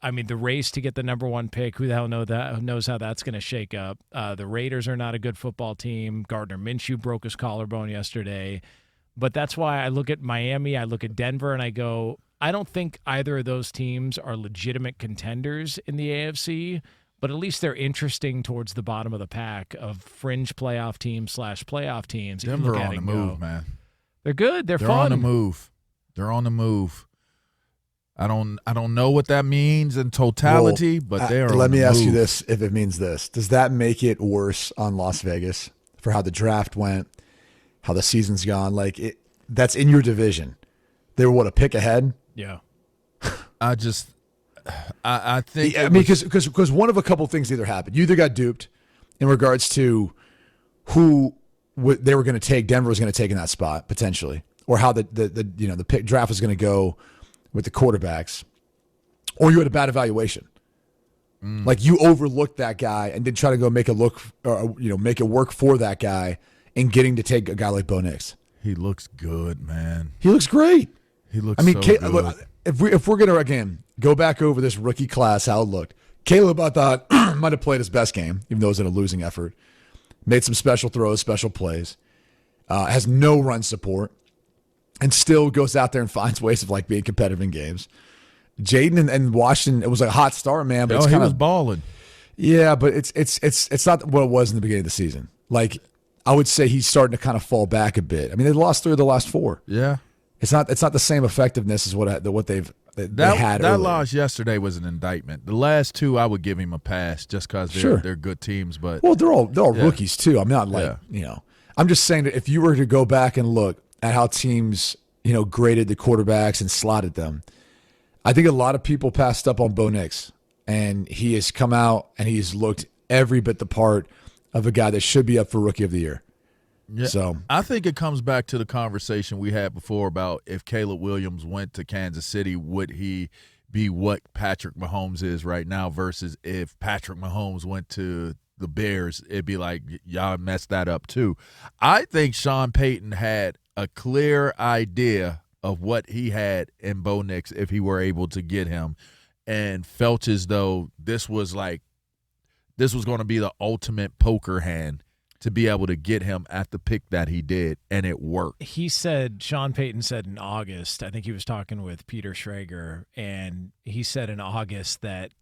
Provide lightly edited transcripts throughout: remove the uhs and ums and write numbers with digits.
I mean, the race to get the number one pick, who the hell knows how that's going to shake up. The Raiders are not a good football team. Gardner Minshew broke his collarbone yesterday. But that's why I look at Miami, I look at Denver, and I go, I don't think either of those teams are legitimate contenders in the AFC, but at least they're interesting towards the bottom of the pack of fringe playoff teams / playoff teams. Denver on the move, man. They're good. They're fun. On the move. They're on the move. I don't know what that means in totality, but they're on the move. Let me ask you this, if it means this. Does that make it worse on Las Vegas for how the draft went, how the season's gone? Like, that's in your division. They were, a pick ahead? Yeah. I think. I mean, because one of a couple things either happened. You either got duped in regards to who they were going to take, Denver was going to take in that spot, potentially, or how the pick draft was going to go with the quarterbacks, or you had a bad evaluation. Like, you overlooked that guy and didn't try to go make it work for that guy in getting to take a guy like Bo Nix. He looks good, man. He looks great. He looks so good. Look, if we're going to, again, go back over this rookie class, how it looked, Caleb, I thought, might have played his best game, even though it was in a losing effort. Made some special throws, special plays. Has no run support. And still goes out there and finds ways of, like, being competitive in games. Jaden and Washington, it was a hot start, man. But he was balling. Yeah, but it's not what it was in the beginning of the season. Like, I would say he's starting to kind of fall back a bit. I mean, they lost 3 of the last 4. Yeah. It's not the same effectiveness as what they had. That loss yesterday was an indictment. The last 2, I would give him a pass just because they're good teams. But they're all rookies too. I'm not like I'm just saying that if you were to go back and look at how teams graded the quarterbacks and slotted them, I think a lot of people passed up on Bo Nix, and he has come out and he's looked every bit the part of a guy that should be up for Rookie of the Year. Yeah, so I think it comes back to the conversation we had before about if Caleb Williams went to Kansas City, would he be what Patrick Mahomes is right now versus if Patrick Mahomes went to the Bears, it'd be like, y'all messed that up too. I think Sean Payton had a clear idea of what he had in Bo Nix if he were able to get him, and felt as though this was going to be the ultimate poker hand to be able to get him at the pick that he did, and it worked. Sean Payton said in August, I think he was talking with Peter Schrager, and he said in August that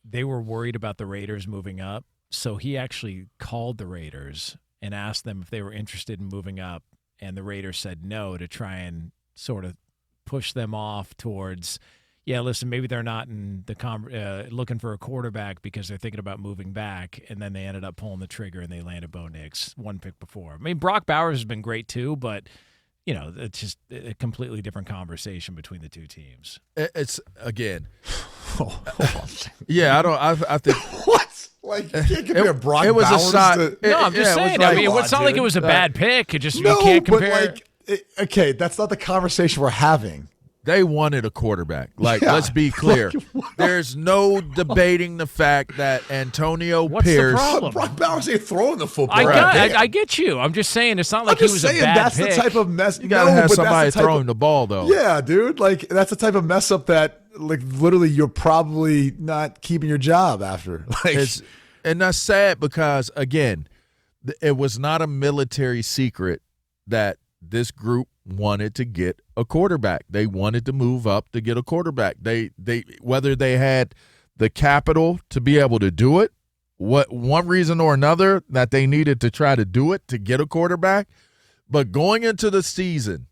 they were worried about the Raiders moving up, so he actually called the Raiders and asked them if they were interested in moving up, and the Raiders said no, to try and sort of push them off towards, yeah, listen, maybe they're not in the looking for a quarterback because they're thinking about moving back, and then they ended up pulling the trigger and they landed Bo Nix 1 pick before. I mean, Brock Bowers has been great too, but it's just a completely different conversation between the two teams. It's again, yeah, I think what? Like, you can't compare Brock Bowers. A shot. No, I'm just saying. I mean, it's not like it was a bad pick. It just you can't compare. Okay, that's not the conversation we're having. They wanted a quarterback. Let's be clear. There's no debating the fact that Antonio Pierce. The problem? Brock Bowers ain't throwing the football. I get you. I'm just saying it's not like he was a bad that's pick. The type of mess. You gotta have somebody throwing the ball, though. Yeah, dude. Like, that's the type of mess up that, like, literally you're probably not keeping your job after. And that's sad because, again, it was not a military secret that this group wanted to get a quarterback. They wanted to move up to get a quarterback. They whether they had the capital to be able to do it, one reason or another that they needed to try to do it to get a quarterback, but going into the season,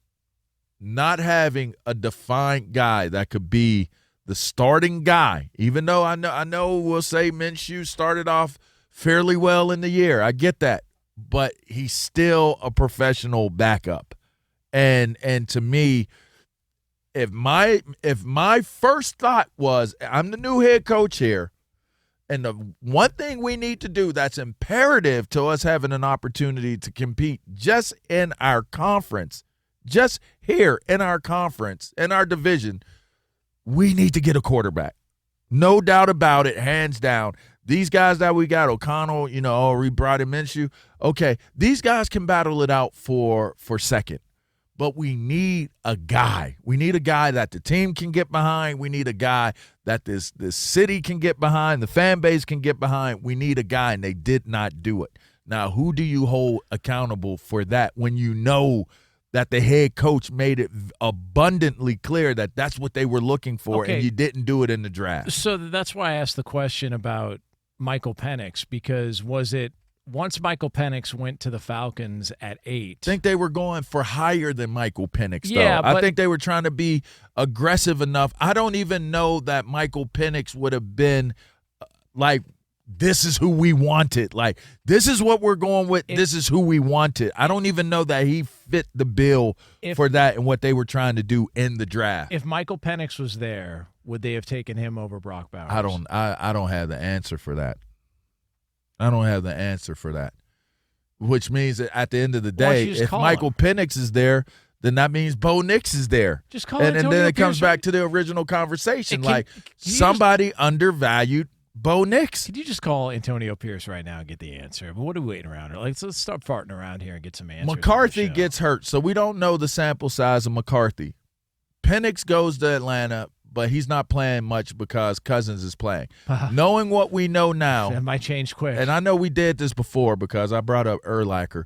not having a defined guy that could be the starting guy, even though I know we'll say Minshew started off fairly well in the year. I get that, but he's still a professional backup. And to me, if my first thought was, I'm the new head coach here, and the one thing we need to do that's imperative to us having an opportunity to compete just in our conference, just here in our conference, in our division, we need to get a quarterback. No doubt about it, hands down. These guys that we got, O'Connell, we brought in Minshew. Okay, these guys can battle it out for second. but we need a guy. We need a guy that the team can get behind. We need a guy that this city can get behind, the fan base can get behind. We need a guy, and they did not do it. Now, who do you hold accountable for that when you know that the head coach made it abundantly clear that that's what they were looking for, and you didn't do it in the draft? So that's why I asked the question about Michael Penix, because was it once Michael Penix went to the Falcons at 8? I think they were going for higher than Michael Penix, though. Yeah, I think they were trying to be aggressive enough. I don't even know that Michael Penix would have been like, this is who we wanted. Like, this is what we're going with. This is who we wanted. I don't even know that he fit the bill for that and what they were trying to do in the draft. If Michael Penix was there, would they have taken him over Brock Bowers? I don't have the answer for that. I don't have the answer for that. Which means that at the end of the day, if Michael Penix is there, then that means Bo Nix is there. Just call and then it comes back to the original conversation. Somebody undervalued Bo Nix. Could you just call Antonio Pierce right now and get the answer? But what are we waiting around? Let's start farting around here and get some answers. McCarthy gets hurt, so we don't know the sample size of McCarthy. Penix goes to Atlanta, but he's not playing much because Cousins is playing. Knowing what we know now. That might change quick. And I know we did this before because I brought up Urlacher.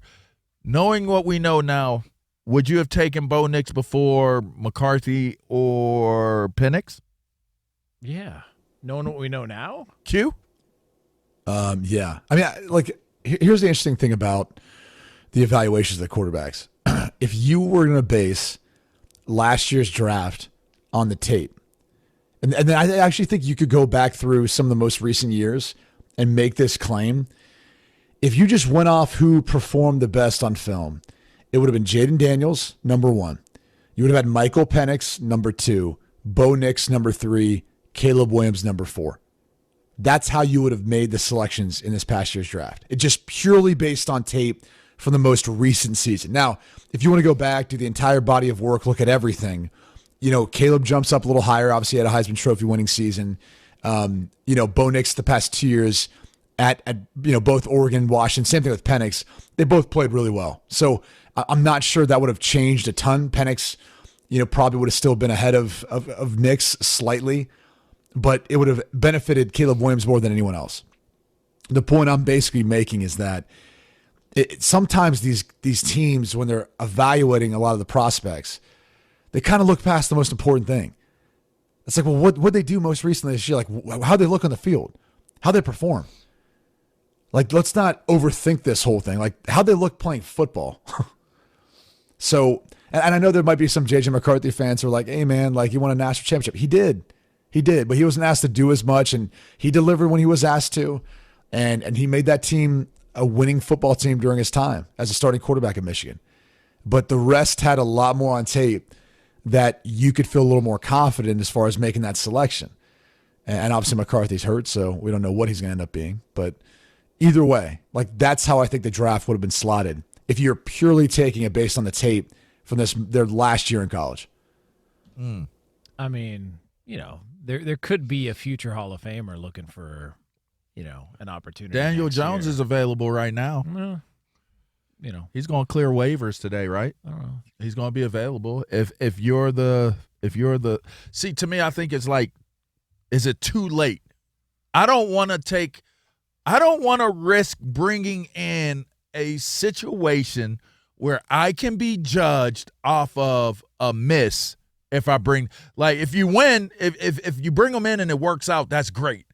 Knowing what we know now, would you have taken Bo Nix before McCarthy or Penix? Yeah. Knowing what we know now? Q? Yeah. I mean, here's the interesting thing about the evaluations of the quarterbacks. If you were going to base last year's draft on the tape, and then I actually think you could go back through some of the most recent years and make this claim. If you just went off who performed the best on film, it would have been Jaden Daniels, number 1. You would have had Michael Penix, number 2, Bo Nix, number 3, Caleb Williams, number 4. That's how you would have made the selections in this past year's draft. It just purely based on tape from the most recent season. Now, if you want to go back, do the entire body of work, look at everything, Caleb jumps up a little higher. Obviously, had a Heisman Trophy winning season. Bo Nix the past 2 years at both Oregon, Washington. Same thing with Penix. They both played really well. So I'm not sure that would have changed a ton. Penix, probably would have still been ahead of Nix slightly, but it would have benefited Caleb Williams more than anyone else. The point I'm basically making is that sometimes these teams, when they're evaluating a lot of the prospects, they kind of look past the most important thing. It's like, well, what they do most recently this year? Like, how they look on the field, how they perform. Like, let's not overthink this whole thing. Like, how they look playing football. So, and I know there might be some J.J. McCarthy fans who are like, hey, man, like, you won a national championship. He did, but he wasn't asked to do as much, and he delivered when he was asked to, and he made that team a winning football team during his time as a starting quarterback at Michigan. But the rest had a lot more on tape that you could feel a little more confident as far as making that selection. And obviously McCarthy's hurt, so we don't know what he's going to end up being. But either way, like, that's how I think the draft would have been slotted if you're purely taking it based on the tape from their last year in college. I mean, there could be a future Hall of Famer looking for, an opportunity. Daniel Jones is available right now. He's going to clear waivers today, right? I don't know. He's going to be available. If you're the see, to me, I think it's like, is it too late? I don't want to risk bringing in a situation where I can be judged off of a miss. If I bring, like, if you win, if you bring them in and it works out, that's great.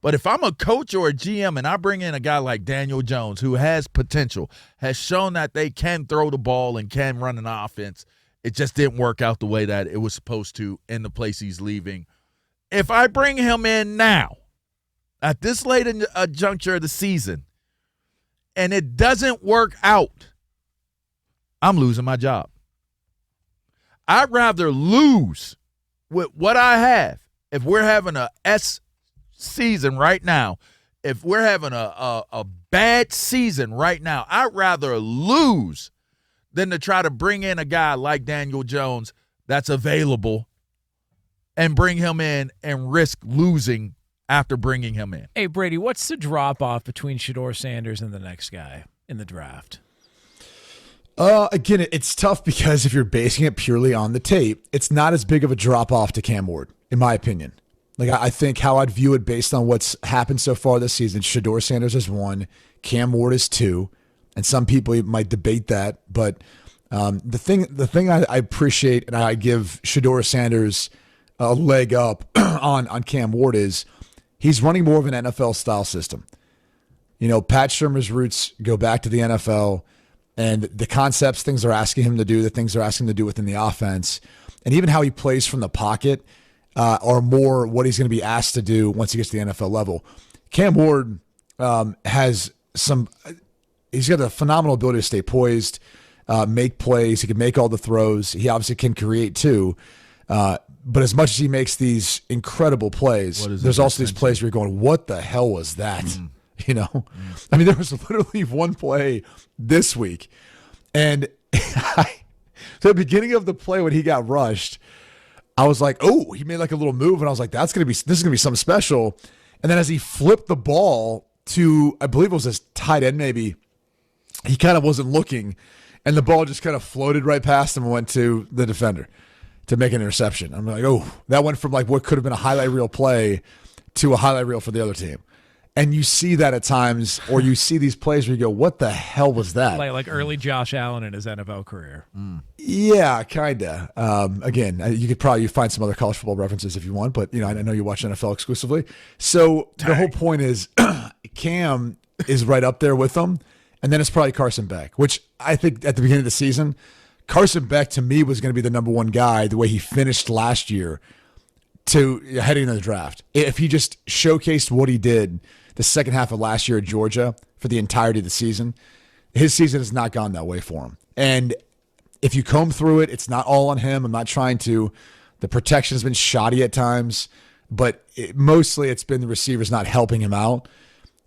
But if I'm a coach or a GM and I bring in a guy like Daniel Jones, who has potential, has shown that they can throw the ball and can run an offense, it just didn't work out the way that it was supposed to in the place he's leaving. If I bring him in now, at this late in a juncture of the season, and it doesn't work out, I'm losing my job. I'd rather lose with what I have. If we're having a S season right now, if we're having a bad season right now, I'd rather lose than to try to bring in a guy like Daniel Jones that's available and bring him in and risk losing after bringing him in. Hey, Brady, what's the drop-off between Shedeur Sanders and the next guy in the draft? Again, it's tough because if you're basing it purely on the tape, it's not as big of a drop off to Cam Ward, in my opinion. Like, I think how I'd view it based on what's happened so far this season, Shedeur Sanders is 1, Cam Ward is 2, and some people might debate that. But the thing I appreciate, and I give Shedeur Sanders a leg up on Cam Ward, is he's running more of an NFL style system. You know, Pat Shurmur's roots go back to the NFL, and the concepts, things they're asking him to do, the things they're asking him to do within the offense, and even how he plays from the pocket are more what he's going to be asked to do once he gets to the NFL level. Cam Ward has he's got a phenomenal ability to stay poised, make plays. He can make all the throws. He obviously can create too. But as much as he makes these incredible plays, there's also these plays where you're going, what the hell was that? You know, I mean, there was literally one play this week, and the beginning of the play when he got rushed, I was like, oh, he made like a little move, and I was like, this is gonna be something special. And then as he flipped the ball to, I believe it was his tight end, maybe, he kind of wasn't looking, and the ball just kind of floated right past him and went to the defender to make an interception. I'm like, oh, that went from like what could have been a highlight reel play to a highlight reel for the other team. And you see that at times, or you see these plays where you go, what the hell was that? Like early Josh Allen in his NFL career. Yeah, kind of. Again, you could probably find some other college football references if you want, but I know you watch NFL exclusively. So the whole point is Cam is right up there with them, and then it's probably Carson Beck, which I think at the beginning of the season, Carson Beck to me was going to be the number one guy the way he finished last year to heading into the draft. If he just showcased what he did the second half of last year at Georgia for the entirety of the season, his season has not gone that way for him. And if you comb through it, it's not all on him. I'm not trying to. The protection has been shoddy at times, but mostly it's been the receivers not helping him out.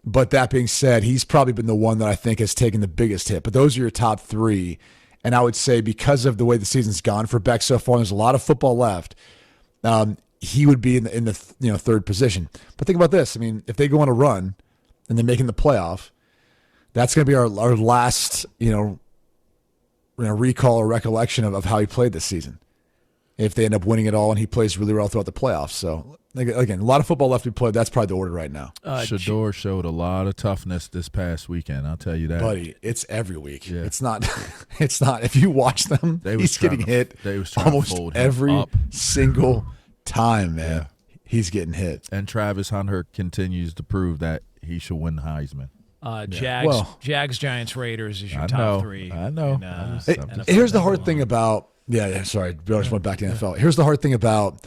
But that being said, he's probably been the one that I think has taken the biggest hit. But those are your top three. And I would say because of the way the season's gone for Beck so far, there's a lot of football left. He would be in the third position. But think about this. I mean, if they go on a run and they're making the playoff, that's going to be our last, recall or recollection of how he played this season. If they end up winning it all and he plays really well throughout the playoffs. So, again, a lot of football left to be played. That's probably the order right now. Shedeur showed a lot of toughness this past weekend. I'll tell you that. Buddy, it's every week. Yeah. It's not. If you watch them, he's getting hit almost every single time, man. Yeah. He's getting hit. And Travis Hunter continues to prove that he should win Heisman. Jags, Giants, Raiders is your top three. I know. Here's the hard thing about sorry, I just went back to the NFL. Here's the hard thing about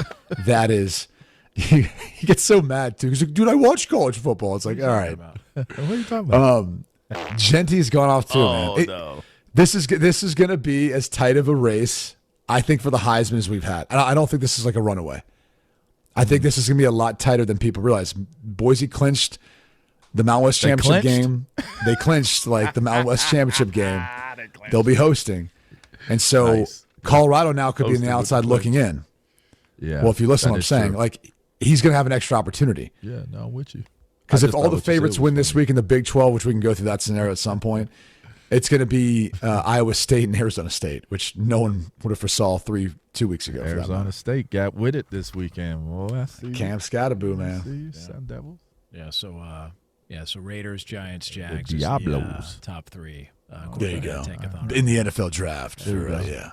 that is he gets so mad too. He's like, dude, I watch college football. It's like, all right. What are you talking about? Genty's gone off too, man. No. This is going to be as tight of a race, I think, for the Heisman as we've had. I don't think this is like a runaway. I think this is going to be a lot tighter than people realize. Boise clinched the Mountain West Championship game. They clinched like the Mountain West Championship game. They'll be hosting. And so Colorado now could be on the outside looking in. Yeah. Well, if you listen to what I'm saying, like he's going to have an extra opportunity. Yeah, no, I'm with you. Because if all the favorites win this week in the Big 12, which we can go through that scenario at some point, it's going to be Iowa State and Arizona State, which no one would have foresaw 2 weeks ago. Arizona State got with it this weekend. Well, I see Cam Scatterboo, man. See you, Sun Devils. Yeah, so Raiders, Giants, Jags, Diablos. Top three. There you go. In the NFL draft. Yeah.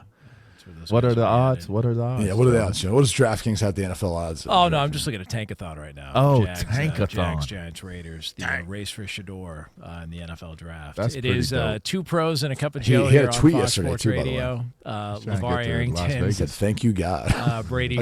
What are the odds? What are the odds? Yeah, what are the odds? What does DraftKings have the NFL odds? Oh, no, I'm just looking at Tankathon right now. Oh, Jags, Tankathon. Jags, Giants, Raiders, the race for Shedeur in the NFL draft. That's it is dope. two pros and a cup of Joe he had here a tweet on Fox yesterday, Sports too, by the way. Radio. LaVar Arrington. Thank you, God. Brady